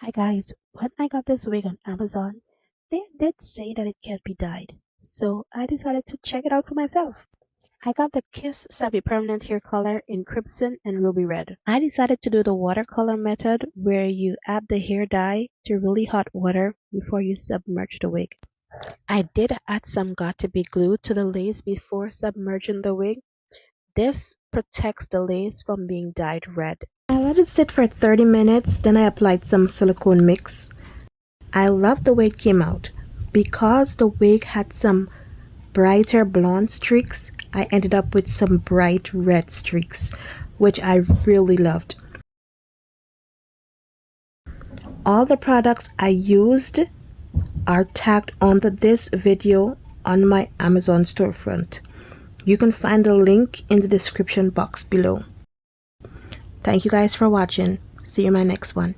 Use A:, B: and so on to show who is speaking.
A: Hi guys, when I got this wig on Amazon, they did say that it can't be dyed, so I decided to check it out for myself. I got the Kiss Semi-Permanent Hair Color in Crimson and Ruby Red. I decided to do the watercolor method where you add the hair dye to really hot water before you submerge the wig. I did add some Got2b glue to the lace before submerging the wig. This protects the lace from being dyed red. I let it sit for 30 minutes, then I applied some silicone mix. I love the way it came out. Because the wig had some brighter blonde streaks, I ended up with some bright red streaks, which I really loved. All the products I used are tagged under this video on my Amazon storefront. You can find the link in the description box below. Thank you guys for watching. See you in my next one.